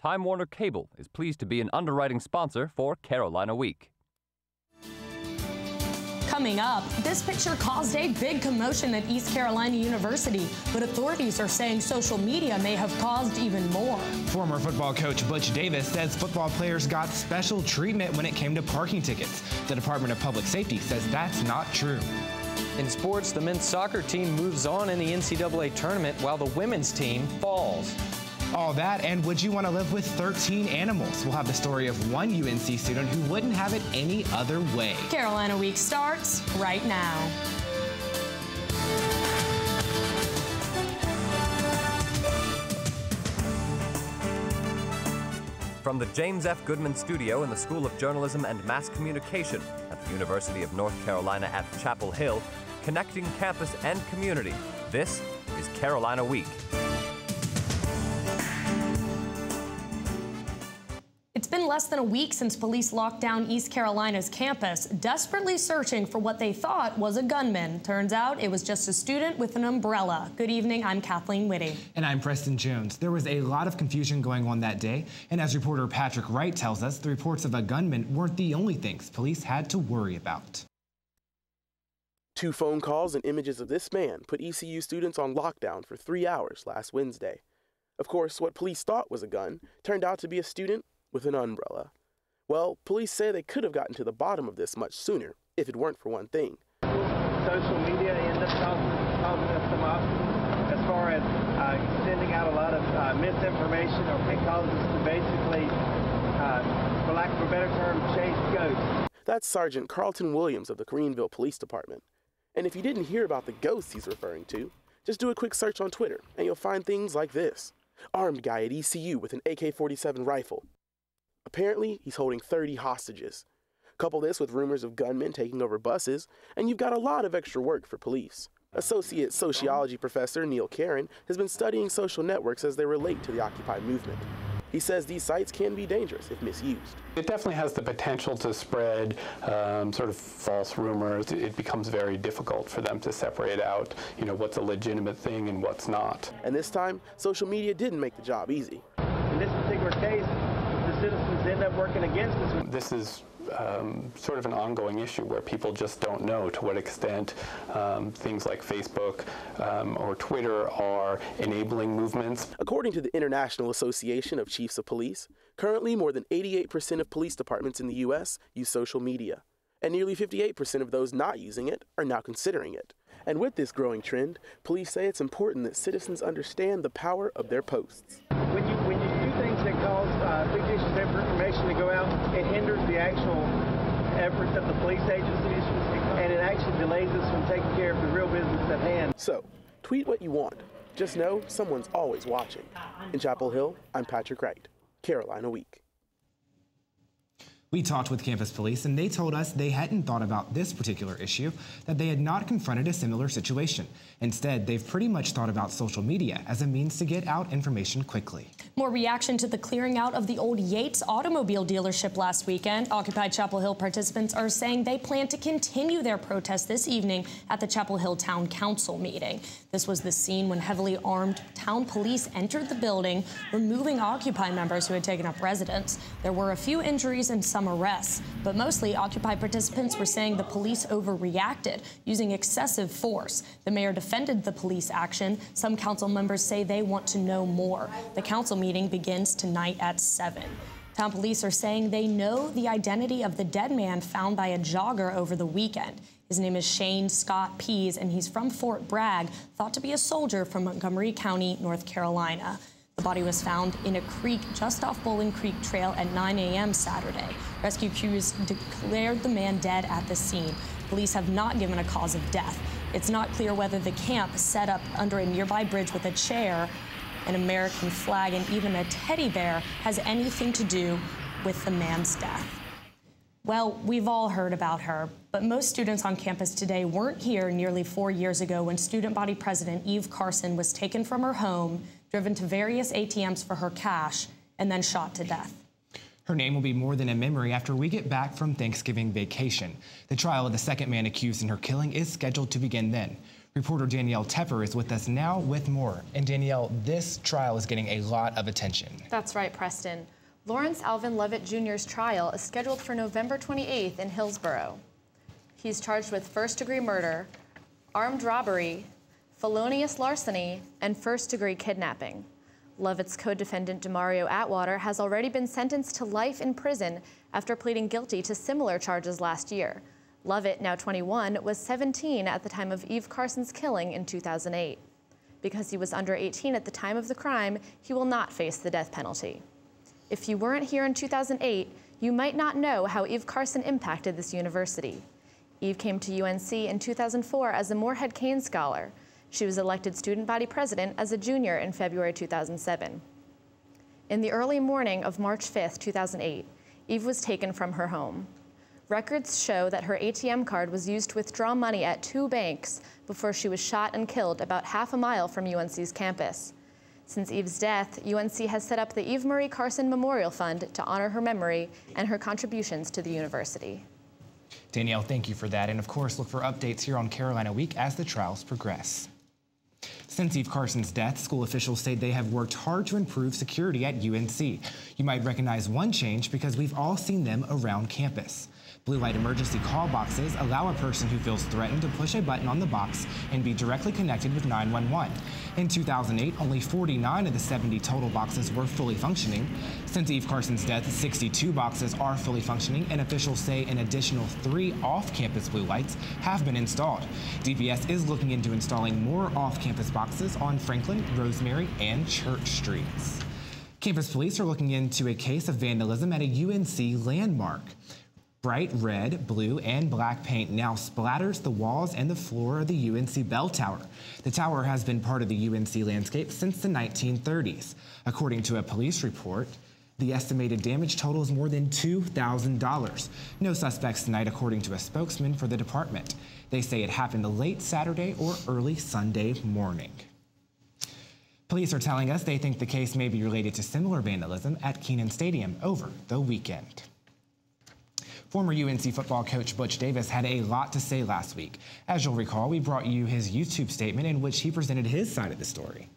Time Warner Cable is pleased to be an underwriting sponsor for Carolina Week. Coming up, this picture caused a big commotion at East Carolina University, but authorities are saying social media may have caused even more. Former football coach Butch Davis says football players got special treatment when it came to parking tickets. The Department of Public Safety says that's not true. In sports, the men's soccer team moves on in the NCAA tournament while the women's team falls. All that, and would you want to live with 13 animals? We'll have the story of one UNC student who wouldn't have it any other way. Carolina Week starts right now. From the James F. Goodman Studio in the School of Journalism and Mass Communication at the University of North Carolina at Chapel Hill, connecting campus and community, this is Carolina Week. It's been less than a week since police locked down East Carolina's campus, desperately searching for what they thought was a gunman. Turns out it was just a student with an umbrella. Good evening, I'm Kathleen Whitty. And I'm Preston Jones. There was a lot of confusion going on that day, and as reporter Patrick Wright tells us, the reports of a gunman weren't the only things police had to worry about. 2 phone calls and images of this man put ECU students on lockdown for 3 hours last Wednesday. Of course, what police thought was a gun turned out to be a student with an umbrella. Well, police say they could have gotten to the bottom of this much sooner if it weren't for one thing. Social media ends up causing us some obstacles as far as sending out a lot of misinformation, or it causes us to basically, for lack of a better term, chase ghosts. That's Sergeant Carlton Williams of the Greenville Police Department. And if you didn't hear about the ghosts he's referring to, just do a quick search on Twitter and you'll find things like this. Armed guy at ECU with an AK-47 rifle. Apparently, he's holding 30 hostages. Couple this with rumors of gunmen taking over buses, and you've got a lot of extra work for police. Associate sociology professor Neil Caron has been studying social networks as they relate to the Occupy movement. He says these sites can be dangerous if misused. It definitely has the potential to spread sort of false rumors. It becomes very difficult for them to separate out, what's a legitimate thing and what's not. And this time, social media didn't make the job easy. In this particular case, the citizens end up working against us. This is sort of an ongoing issue where people just don't know to what extent things like Facebook or Twitter are enabling movements. According to the International Association of Chiefs of Police, currently more than 88% of police departments in the U.S. use social media, and nearly 58% of those not using it are now considering it. And with this growing trend, police say it's important that citizens understand the power of their posts. When you do things that cause fictitious information to go out, it hinders the actual efforts of the police agencies, and it actually delays us from taking care of the real business at hand. So, tweet what you want. Just know someone's always watching. In Chapel Hill, I'm Patrick Wright, Carolina Week. We talked with campus police, and they told us they hadn't thought about this particular issue, that they had not confronted a similar situation. Instead, they've pretty much thought about social media as a means to get out information quickly. More reaction to the clearing out of the old Yates automobile dealership last weekend. Occupy Chapel Hill participants are saying they plan to continue their protest this evening at the Chapel Hill Town Council meeting. This was the scene when heavily armed town police entered the building, removing Occupy members who had taken up residence. There were a few injuries and some arrests, but mostly Occupy participants were saying the police overreacted, using excessive force. The mayor defended the police action. Some council members say they want to know more. The council meeting begins tonight at 7. Town police are saying they know the identity of the dead man found by a jogger over the weekend. His name is Shane Scott Pease, and he's from Fort Bragg, thought to be a soldier from Montgomery County, North Carolina. The body was found in a creek just off Bowling Creek Trail at 9 a.m. Saturday. Rescue crews declared the man dead at the scene. Police have not given a cause of death. It's not clear whether the camp set up under a nearby bridge with a chair, an American flag, and even a teddy bear has anything to do with the man's death. Well, we've all heard about her, but most students on campus today weren't here nearly 4 years ago when student body president Eve Carson was taken from her home, driven to various ATMs for her cash, and then shot to death. Her name will be more than a memory after we get back from Thanksgiving vacation. The trial of the second man accused in her killing is scheduled to begin then. Reporter Danielle Tepper is with us now with more. And Danielle, this trial is getting a lot of attention. That's right, Preston. Lawrence Alvin Lovett Jr.'s trial is scheduled for November 28th in Hillsborough. He's charged with first-degree murder, armed robbery, felonious larceny, and first-degree kidnapping. Lovett's co-defendant Demario Atwater has already been sentenced to life in prison after pleading guilty to similar charges last year. Lovett, now 21, was 17 at the time of Eve Carson's killing in 2008. Because he was under 18 at the time of the crime, he will not face the death penalty. If you weren't here in 2008, you might not know how Eve Carson impacted this university. Eve came to UNC in 2004 as a Moorhead Kane Scholar. She was elected student body president as a junior in February 2007. In the early morning of March 5, 2008, Eve was taken from her home. Records show that her ATM card was used to withdraw money at 2 banks before she was shot and killed about half a mile from UNC's campus. Since Eve's death, UNC has set up the Eve Marie Carson Memorial Fund to honor her memory and her contributions to the university. Danielle, thank you for that. And of course, look for updates here on Carolina Week as the trials progress. Since Eve Carson's death, school officials say they have worked hard to improve security at UNC. You might recognize one change because we've all seen them around campus. Blue light emergency call boxes allow a person who feels threatened to push a button on the box and be directly connected with 911. In 2008, only 49 of the 70 total boxes were fully functioning. Since Eve Carson's death, 62 boxes are fully functioning, and officials say an additional 3 off-campus blue lights have been installed. DPS is looking into installing more off-campus boxes on Franklin, Rosemary, and Church Streets. Campus police are looking into a case of vandalism at a UNC landmark. Bright red, blue, and black paint now splatters the walls and the floor of the UNC Bell Tower. The tower has been part of the UNC landscape since the 1930s. According to a police report, the estimated damage total is more than $2,000. No suspects tonight, according to a spokesman for the department. They say it happened late Saturday or early Sunday morning. Police are telling us they think the case may be related to similar vandalism at Kenan Stadium over the weekend. Former UNC football coach Butch Davis had a lot to say last week. As you'll recall, we brought you his YouTube statement in which he presented his side of the story.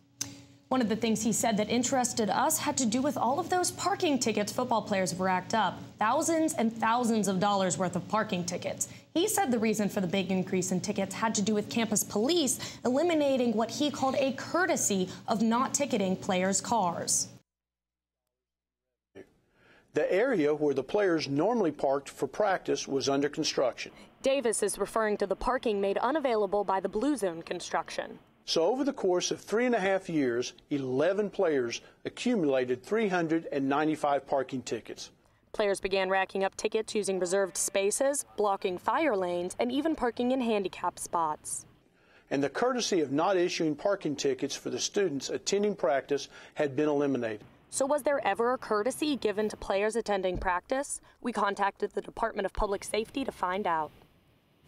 One of the things he said that interested us had to do with all of those parking tickets football players have racked up. Thousands and thousands of dollars worth of parking tickets. He said the reason for the big increase in tickets had to do with campus police eliminating what he called a courtesy of not ticketing players' cars. The area where the players normally parked for practice was under construction. Davis is referring to the parking made unavailable by the Blue Zone construction. So over the course of 3.5 years, 11 players accumulated 395 parking tickets. Players began racking up tickets using reserved spaces, blocking fire lanes, and even parking in handicapped spots. And the courtesy of not issuing parking tickets for the students attending practice had been eliminated. So was there ever a courtesy given to players attending practice? We contacted the Department of Public Safety to find out.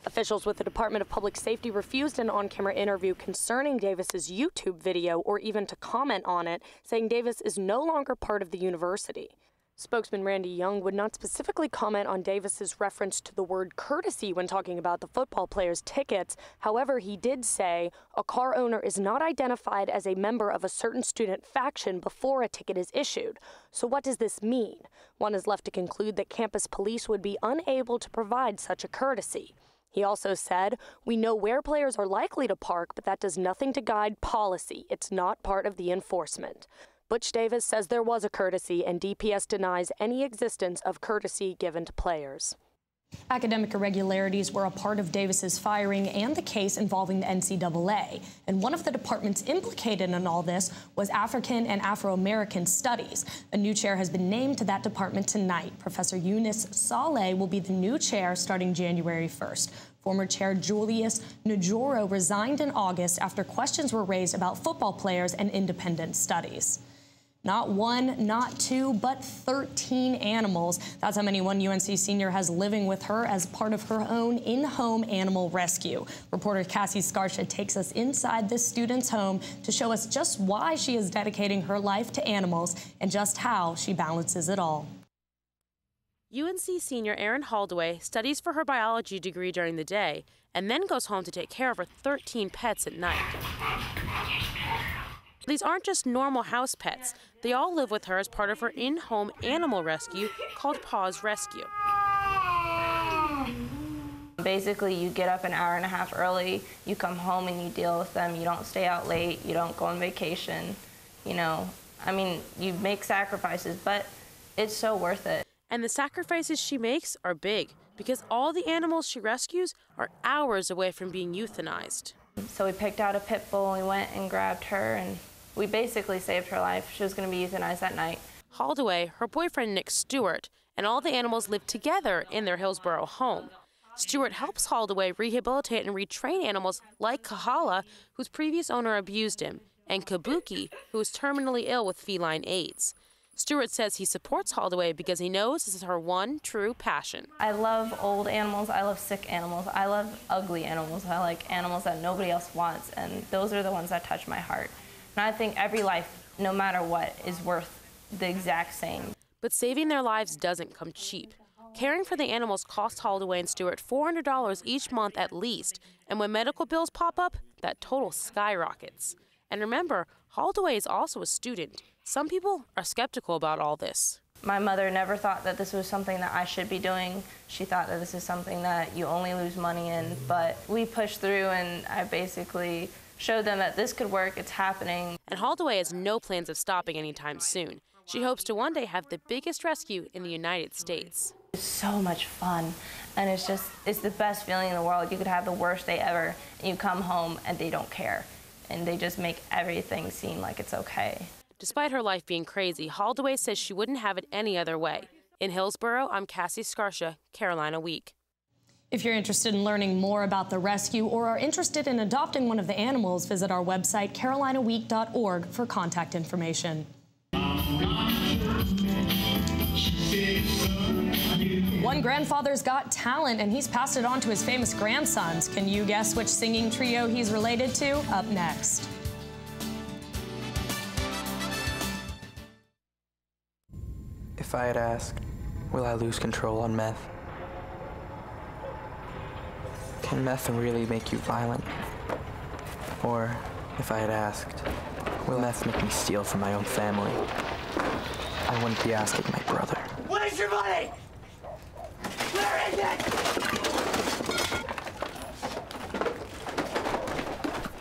Officials with the Department of Public Safety refused an on-camera interview concerning Davis's YouTube video or even to comment on it, saying Davis is no longer part of the university. Spokesman Randy Young would not specifically comment on Davis's reference to the word courtesy when talking about the football players' tickets. However, he did say a car owner is not identified as a member of a certain student faction before a ticket is issued. So what does this mean? One is left to conclude that campus police would be unable to provide such a courtesy. He also said, "We know where players are likely to park, but that does nothing to guide policy. It's not part of the enforcement." Butch Davis says there was a courtesy, and DPS denies any existence of courtesy given to players. Academic irregularities were a part of Davis's firing and the case involving the NCAA. And one of the departments implicated in all this was African and Afro-American Studies. A new chair has been named to that department tonight. Professor Eunice Saleh will be the new chair starting January 1st. Former chair Julius Najoro resigned in August after questions were raised about football players and independent studies. Not one, not two, but 13 animals. That's how many one UNC senior has living with her as part of her own in-home animal rescue. Reporter Cassie Scarsha takes us inside this student's home to show us just why she is dedicating her life to animals and just how she balances it all. UNC senior Erin Haldaway studies for her biology degree during the day and then goes home to take care of her 13 pets at night. These aren't just normal house pets. They all live with her as part of her in-home animal rescue called Paws Rescue. Basically, you get up an hour and a half early, you come home and you deal with them. You don't stay out late, you don't go on vacation. You know, I mean, you make sacrifices, but it's so worth it. And the sacrifices she makes are big, because all the animals she rescues are hours away from being euthanized. So we picked out a pit bull, we went and grabbed her, and we basically saved her life. She was going to be euthanized that night. Hauled away, her boyfriend Nick Stewart, and all the animals live together in their Hillsborough home. Stewart helps Holdaway rehabilitate and retrain animals like Kahala, whose previous owner abused him, and Kabuki, who is terminally ill with feline AIDS. Stewart says he supports Holdaway because he knows this is her one true passion. I love old animals, I love sick animals, I love ugly animals, I like animals that nobody else wants, and those are the ones that touch my heart. And I think every life, no matter what, is worth the exact same. But saving their lives doesn't come cheap. Caring for the animals costs Holdaway and Stewart $400 each month at least, and when medical bills pop up, that total skyrockets. And remember, Holdaway is also a student. Some people are skeptical about all this. My mother never thought that this was something that I should be doing. She thought that this is something that you only lose money in, but we pushed through, and I basically showed them that this could work, it's happening. And Holdaway has no plans of stopping anytime soon. She hopes to one day have the biggest rescue in the United States. It's so much fun, and it's the best feeling in the world. You could have the worst day ever, and you come home and they don't care, and they just make everything seem like it's okay. Despite her life being crazy, Holdaway says she wouldn't have it any other way. In Hillsborough, I'm Cassie Scarsha, Carolina Week. If you're interested in learning more about the rescue or are interested in adopting one of the animals, visit our website, carolinaweek.org, for contact information. One grandfather's got talent, and he's passed it on to his famous grandsons. Can you guess which singing trio he's related to? Up next. If I had asked, will I lose control on meth? Can meth really make you violent? Or if I had asked, will meth make me steal from my own family? I wouldn't be asking my brother. Where's your money? Where is it?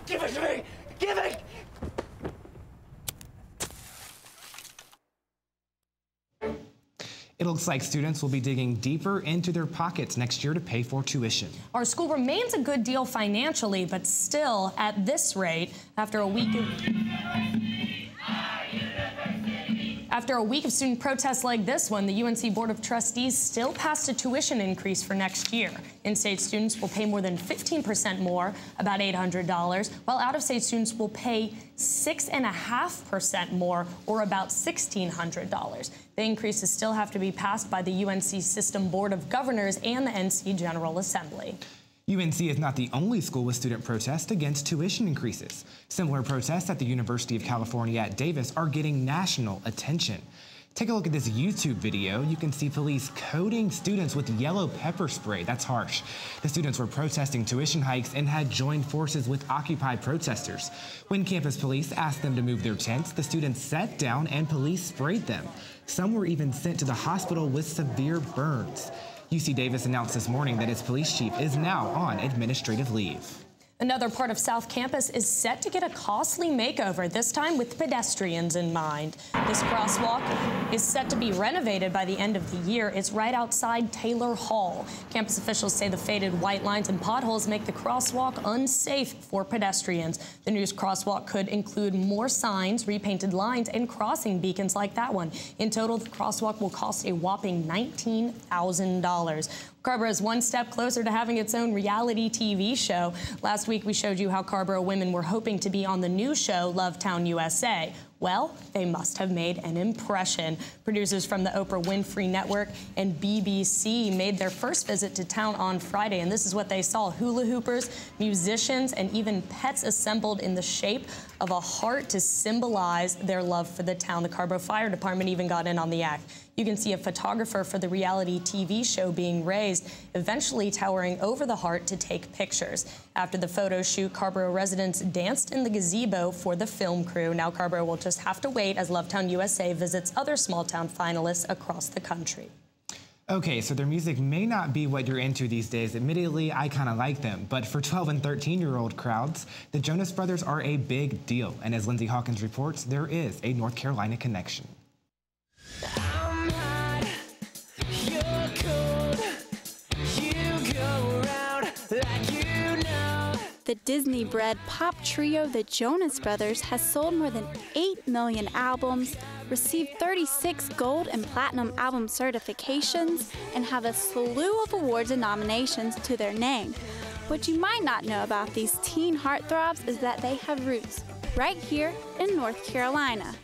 Give it to me! Give it! It looks like students will be digging deeper into their pockets next year to pay for tuition. Our school remains a good deal financially, but still, at this rate, after a week of student protests like this one, the UNC Board of Trustees still passed a tuition increase for next year. In-state students will pay more than 15% more, about $800, while out-of-state students will pay 6.5% more, or about $1,600. The increases still have to be passed by the UNC System Board of Governors and the NC General Assembly. UNC is not the only school with student protests against tuition increases. Similar protests at the University of California at Davis are getting national attention. Take a look at this YouTube video. You can see police coating students with yellow pepper spray. That's harsh. The students were protesting tuition hikes and had joined forces with Occupy protesters. When campus police asked them to move their tents, the students sat down and police sprayed them. Some were even sent to the hospital with severe burns. UC Davis announced this morning that its police chief is now on administrative leave. Another part of South Campus is set to get a costly makeover, this time with pedestrians in mind. This crosswalk is set to be renovated by the end of the year. It's right outside Taylor Hall. Campus officials say the faded white lines and potholes make the crosswalk unsafe for pedestrians. The new crosswalk could include more signs, repainted lines, and crossing beacons like that one. In total, the crosswalk will cost a whopping $19,000. Carrboro is one step closer to having its own reality TV show. Last week, we showed you how Carrboro women were hoping to be on the new show, Lovetown USA. Well, they must have made an impression. Producers from the Oprah Winfrey Network and BBC made their first visit to town on Friday, and this is what they saw. Hula hoopers, musicians, and even pets assembled in the shape of a heart to symbolize their love for the town. The Carborough Fire Department even got in on the act. You can see a photographer for the reality TV show being raised, eventually towering over the heart to take pictures. After the photo shoot, Carborough residents danced in the gazebo for the film crew. Now Carborough will just have to wait as Lovetown USA visits other small-town finalists across the country. Okay, so their music may not be what you're into these days. Admittedly, I kind of like them, but for 12 and 13-year-old crowds, the Jonas Brothers are a big deal. And as Lindsay Hawkins reports, there is a North Carolina connection. I'm hot, you're cold, you go around like you know. The Disney-bred pop trio, the Jonas Brothers, has sold more than 8 million albums, received 36 gold and platinum album certifications, and have a slew of awards and nominations to their name. What you might not know about these teen heartthrobs is that they have roots right here in North Carolina.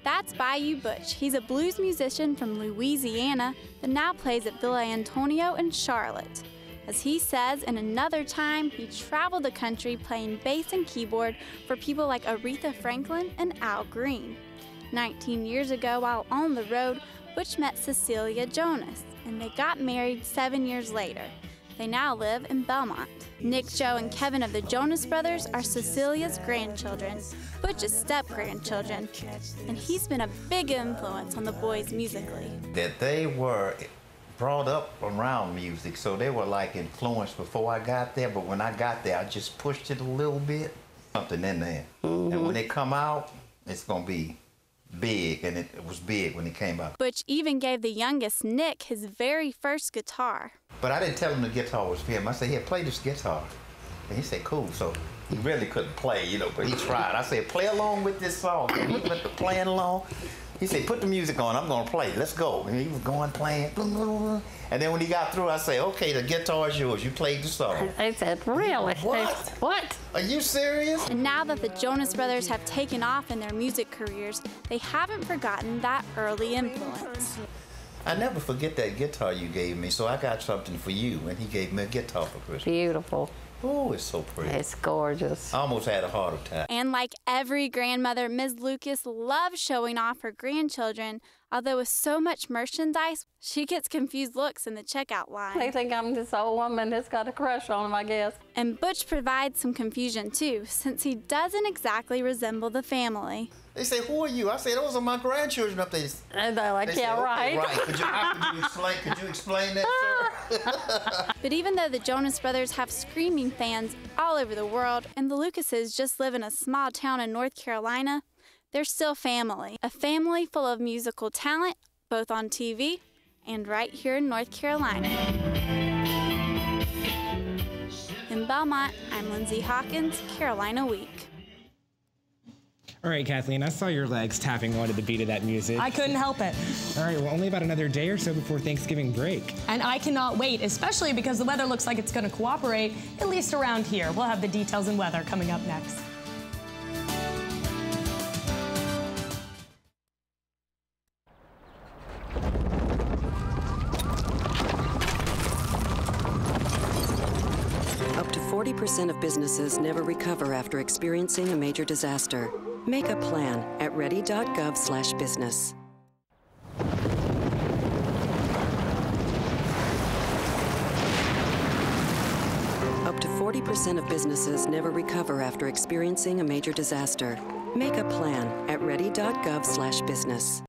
That's Bayou Butch. He's a blues musician from Louisiana that now plays at Villa Antonio in Charlotte. As he says, in another time, he traveled the country playing bass and keyboard for people like Aretha Franklin and Al Green. 19 years ago, while on the road, Butch met Cecilia Jonas, and they got married 7 years later. They now live in Belmont. Nick, Joe, and Kevin of the Jonas Brothers are Cecilia's grandchildren, Butch's step-grandchildren, and he's been a big influence on the boys musically. That they were brought up around music, so they were like influenced before I got there, but when I got there, I just pushed it a little bit, something in there. And when they come out, it's gonna be big, and it was big when it came out. Butch even gave the youngest, Nick, his very first guitar. But I didn't tell him the guitar was for him. I said, here, play this guitar. And he said, cool. So he really couldn't play, you know, but he tried. I said, play along with this song. And he went playing along. He said, put the music on, I'm gonna play, let's go. And he was going, playing. And then when he got through, I said, okay, the guitar is yours, you played the song. I said, really? What? What? Are you serious? And now that the Jonas Brothers have taken off in their music careers, they haven't forgotten that early influence. I never forget that guitar you gave me, so I got something for you, and he gave me a guitar for Christmas. Beautiful. Oh, it's so pretty. It's gorgeous. I almost had a heart attack. And like every grandmother, Ms. Lucas loves showing off her grandchildren. Although with so much merchandise, she gets confused looks in the checkout line. They think I'm this old woman that's got a crush on them, I guess. And Butch provides some confusion too, since he doesn't exactly resemble the family. They say, who are you? I say, those are my grandchildren up there. And they're like, yeah, say, right. Okay, right. Could you explain that, sir? But even though the Jonas Brothers have screaming fans all over the world, and the Lucases just live in a small town in North Carolina, they're still family. A family full of musical talent, both on TV and right here in North Carolina. In Belmont, I'm Lindsay Hawkins, Carolina Week. All right, Kathleen, I saw your legs tapping on to the beat of that music. I couldn't help it. All right, well, only about another day or so before Thanksgiving break. And I cannot wait, especially because the weather looks like it's going to cooperate, at least around here. We'll have the details and weather coming up next. Up to 40% of businesses never recover after experiencing a major disaster. Make a plan at ready.gov/business. Up to 40% of businesses never recover after experiencing a major disaster. Make a plan at ready.gov/business.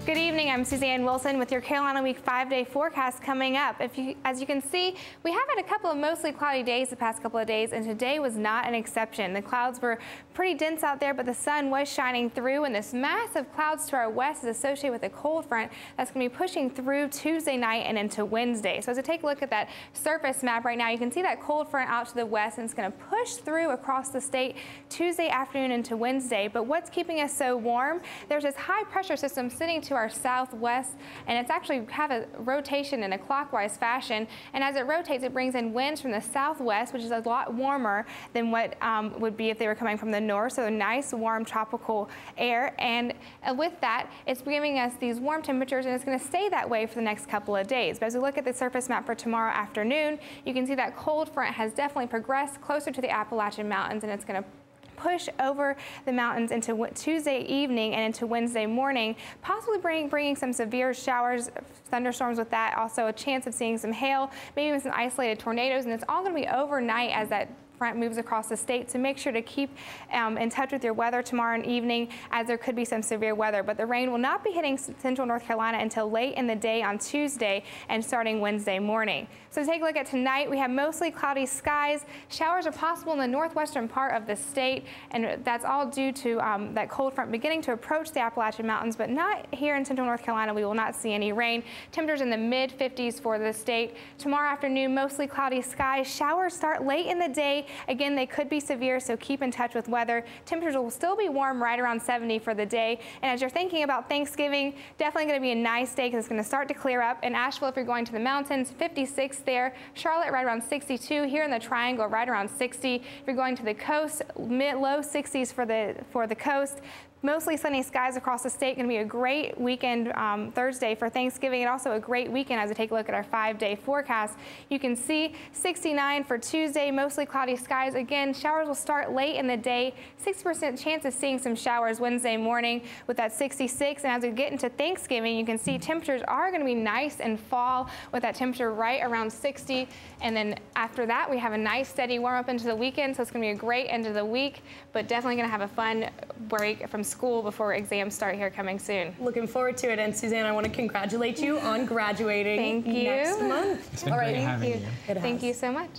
Good evening, I'm Suzanne Wilson with your Carolina Week 5-day forecast coming up. As you can see, we have had a couple of mostly cloudy days the past couple of days, and today was not an exception. The clouds were pretty dense out there, but the sun was shining through, and this mass of clouds to our west is associated with a cold front that's going to be pushing through Tuesday night and into Wednesday. So as I take a look at that surface map right now, you can see that cold front out to the west, and it's going to push through across the state Tuesday afternoon into Wednesday. But what's keeping us so warm? There's this high pressure system sitting to our southwest, and it's actually have a rotation in a clockwise fashion. And as it rotates, it brings in winds from the southwest, which is a lot warmer than what would be if they were coming from the north. So a nice, warm, tropical air. And with that, it's giving us these warm temperatures, and it's going to stay that way for the next couple of days. But as we look at the surface map for tomorrow afternoon, you can see that cold front has definitely progressed closer to the Appalachian Mountains, and it's going to push over the mountains into Tuesday evening and into Wednesday morning, possibly bringing some severe showers, thunderstorms with that, also a chance of seeing some hail, maybe even some isolated tornadoes, and it's all going to be overnight as that front moves across the state. So make sure to keep in touch with your weather tomorrow evening, as there could be some severe weather. But the rain will not be hitting central North Carolina until late in the day on Tuesday and starting Wednesday morning. So take a look at tonight. We have mostly cloudy skies. Showers are possible in the northwestern part of the state, and that's all due to that cold front beginning to approach the Appalachian Mountains, but not here in central North Carolina. We will not see any rain. Temperatures in the mid-50s for the state. Tomorrow afternoon, mostly cloudy skies. Showers start late in the day. Again, they could be severe, so keep in touch with weather. Temperatures will still be warm, right around 70 for the day. And as you're thinking about Thanksgiving, definitely going to be a nice day because it's going to start to clear up. In Asheville, if you're going to the mountains, 56 there. Charlotte, right around 62. Here in the Triangle, right around 60. If you're going to the coast, low 60s for the coast. Mostly sunny skies across the state. Going to be a great weekend Thursday for Thanksgiving, and also a great weekend as we take a look at our 5-day forecast. You can see 69 for Tuesday, mostly cloudy skies. Again, showers will start late in the day. 60% chance of seeing some showers Wednesday morning with that 66. And as we get into Thanksgiving, you can see temperatures are going to be nice and fall with that temperature right around 60. And then after that, we have a nice steady warm up into the weekend. So it's going to be a great end of the week, but definitely going to have a fun break from school before exams start here coming soon. Looking forward to it. And Suzanne, I want to congratulate you on graduating next month. It's been great having you. Thank you so much.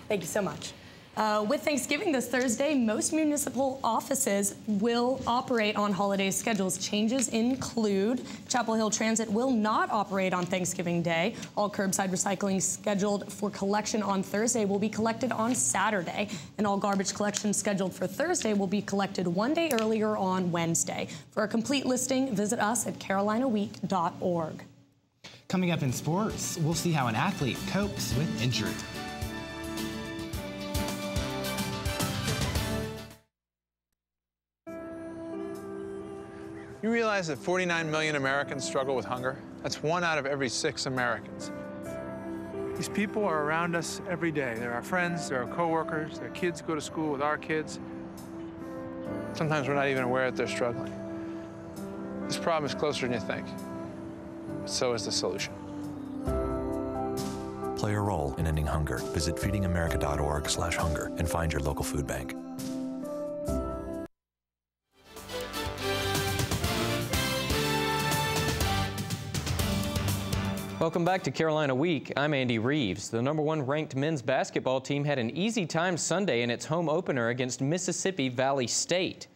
Thank you so much. With Thanksgiving this Thursday, most municipal offices will operate on holiday schedules. Changes include Chapel Hill Transit will not operate on Thanksgiving Day. All curbside recycling scheduled for collection on Thursday will be collected on Saturday, and all garbage collection scheduled for Thursday will be collected one day earlier on Wednesday. For a complete listing, visit us at carolinaweek.org. Coming up in sports, we'll see how an athlete copes with injury. You realize that 49 million Americans struggle with hunger? That's 1 out of every 6 Americans. These people are around us every day. They're our friends, they're our coworkers, their kids go to school with our kids. Sometimes we're not even aware that they're struggling. This problem is closer than you think. But so is the solution. Play a role in ending hunger. Visit feedingamerica.org/hunger and find your local food bank. Welcome back to Carolina Week. I'm Andy Reeves. The #1 ranked men's basketball team had an easy time Sunday in its home opener against Mississippi Valley State.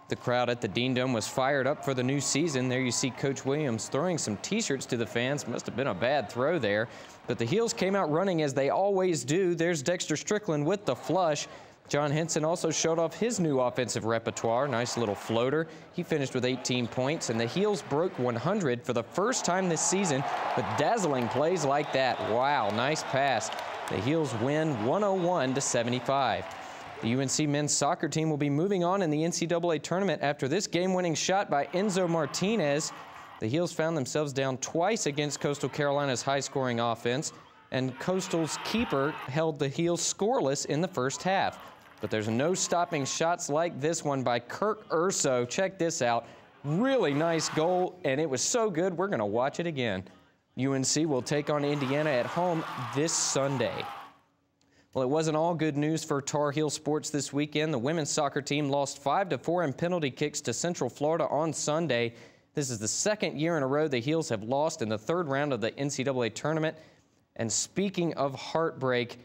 The crowd at the Dean Dome was fired up for the new season. There you see Coach Williams throwing some t-shirts to the fans. Must have been a bad throw there. But the Heels came out running as they always do. There's Dexter Strickland with the flush. John Henson also showed off his new offensive repertoire. Nice little floater. He finished with 18 points, and the Heels broke 100 for the first time this season with dazzling plays like that. Wow, nice pass. The Heels win 101-75. The UNC men's soccer team will be moving on in the NCAA tournament after this game-winning shot by Enzo Martinez. The Heels found themselves down twice against Coastal Carolina's high-scoring offense, and Coastal's keeper held the Heels scoreless in the first half. But there's no stopping shots like this one by Kirk Urso. Check this out. Really nice goal, and it was so good, we're going to watch it again. UNC will take on Indiana at home this Sunday. Well, it wasn't all good news for Tar Heel sports this weekend. The women's soccer team lost 5-4 in penalty kicks to Central Florida on Sunday. This is the second year in a row the Heels have lost in the third round of the NCAA tournament. And speaking of heartbreak,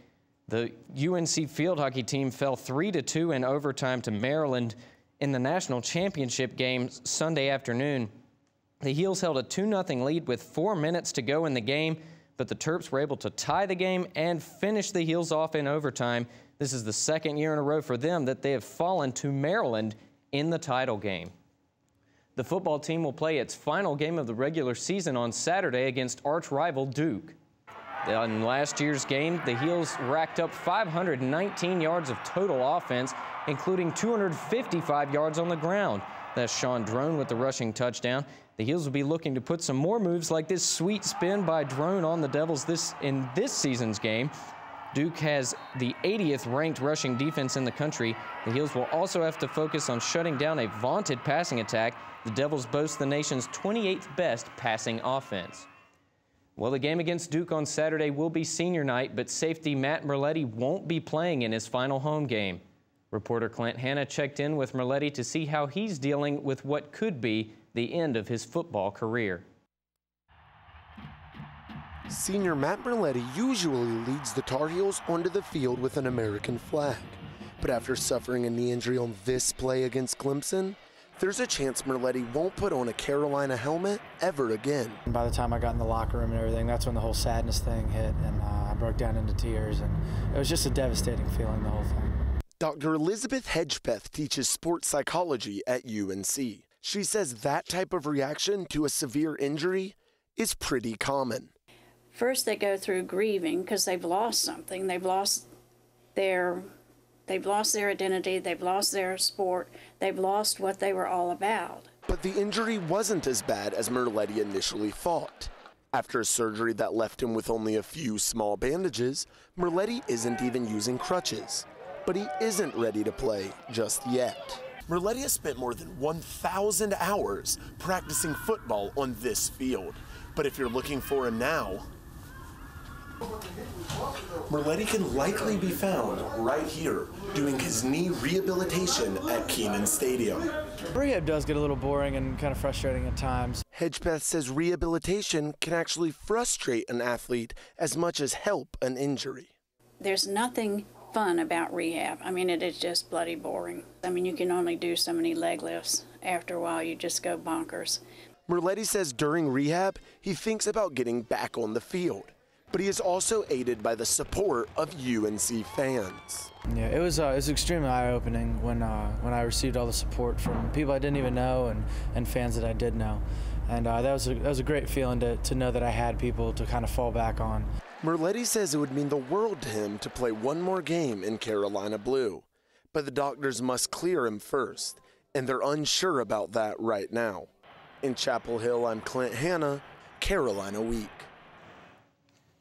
the UNC field hockey team fell 3-2 in overtime to Maryland in the national championship game Sunday afternoon. The Heels held a 2-0 lead with 4 minutes to go in the game, but the Terps were able to tie the game and finish the Heels off in overtime. This is the second year in a row for them that they have fallen to Maryland in the title game. The football team will play its final game of the regular season on Saturday against arch-rival Duke. In last year's game, the Heels racked up 519 yards of total offense, including 255 yards on the ground. That's Sean Drone with the rushing touchdown. The Heels will be looking to put some more moves like this sweet spin by Drone on the Devils in this season's game. Duke has the 80th ranked rushing defense in the country. The Heels will also have to focus on shutting down a vaunted passing attack. The Devils boast the nation's 28th best passing offense. Well, the game against Duke on Saturday will be senior night, but safety Matt Merletti won't be playing in his final home game. Reporter Clint Hanna checked in with Merletti to see how he's dealing with what could be the end of his football career. Senior Matt Merletti usually leads the Tar Heels onto the field with an American flag. But after suffering a knee injury on this play against Clemson, there's a chance Merletti won't put on a Carolina helmet ever again. By the time I got in the locker room and everything, that's when the whole sadness thing hit, and I broke down into tears, and it was just a devastating feeling, the whole thing. Dr. Elizabeth Hedgepeth teaches sports psychology at UNC. She says that type of reaction to a severe injury is pretty common. First, they go through grieving because they've lost something. They've lost their identity, they've lost their sport, they've lost what they were all about. But the injury wasn't as bad as Merletti initially thought. After a surgery that left him with only a few small bandages, Merletti isn't even using crutches. But he isn't ready to play just yet. Merletti has spent more than 1,000 hours practicing football on this field. But if you're looking for him now, Merletti can likely be found right here doing his knee rehabilitation at Kenan Stadium. Rehab does get a little boring and kind of frustrating at times. Hedgepeth says rehabilitation can actually frustrate an athlete as much as help an injury. There's nothing fun about rehab. I mean, it is just bloody boring. I mean, you can only do so many leg lifts. After a while, you just go bonkers. Merletti says during rehab, he thinks about getting back on the field. But he is also aided by the support of UNC fans. Yeah, it was extremely eye-opening when I received all the support from people I didn't even know and fans that I did know. And that was a great feeling to know that I had people to kind of fall back on. Merletti says it would mean the world to him to play one more game in Carolina blue. But the doctors must clear him first, and they're unsure about that right now. In Chapel Hill, I'm Clint Hanna, Carolina Week.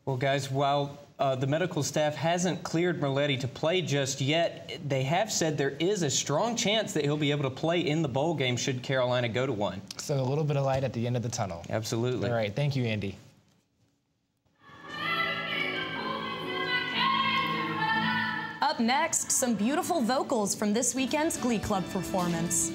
Well, guys, while the medical staff hasn't cleared Merletti to play just yet, they have said there is a strong chance that he'll be able to play in the bowl game should Carolina go to one. So a little bit of light at the end of the tunnel. Absolutely. All right, thank you, Andy. Up next, some beautiful vocals from this weekend's Glee Club performance.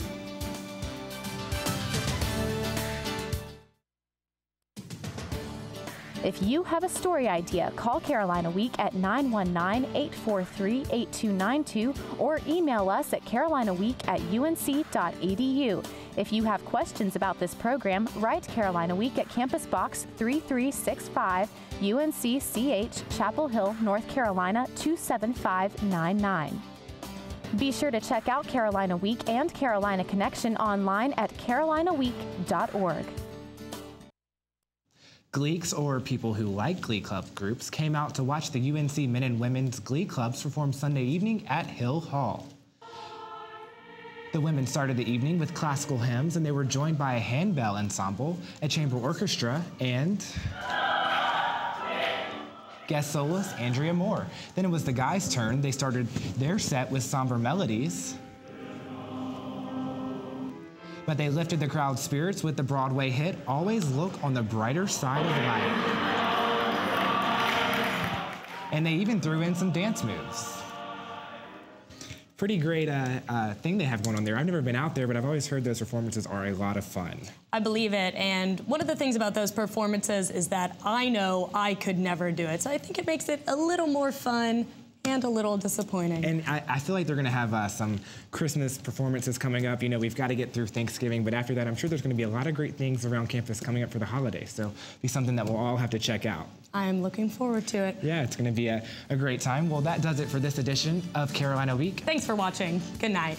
If you have a story idea, call Carolina Week at 919-843-8292 or email us at carolinaweek@unc.edu. If you have questions about this program, write Carolina Week at Campus Box 3365, UNC-CH, Chapel Hill, North Carolina 27599. Be sure to check out Carolina Week and Carolina Connection online at carolinaweek.org. Gleeks, or people who like Glee Club groups, came out to watch the UNC men and women's Glee Clubs perform Sunday evening at Hill Hall. The women started the evening with classical hymns, and they were joined by a handbell ensemble, a chamber orchestra, and guest soloist Andrea Moore. Then it was the guys' turn. They started their set with somber melodies, but they lifted the crowd's spirits with the Broadway hit, Always Look on the Brighter Side of Life. And they even threw in some dance moves. Pretty great thing they have going on there. I've never been out there, but I've always heard those performances are a lot of fun. I believe it, and one of the things about those performances is that I know I could never do it, so I think it makes it a little more fun and a little disappointing. And I feel like they're going to have some Christmas performances coming up. You know, we've got to get through Thanksgiving, but after that, I'm sure there's going to be a lot of great things around campus coming up for the holidays. So it'll be something that we'll all have to check out. I am looking forward to it. Yeah, it's going to be a great time. Well, that does it for this edition of Carolina Week. Thanks for watching. Good night.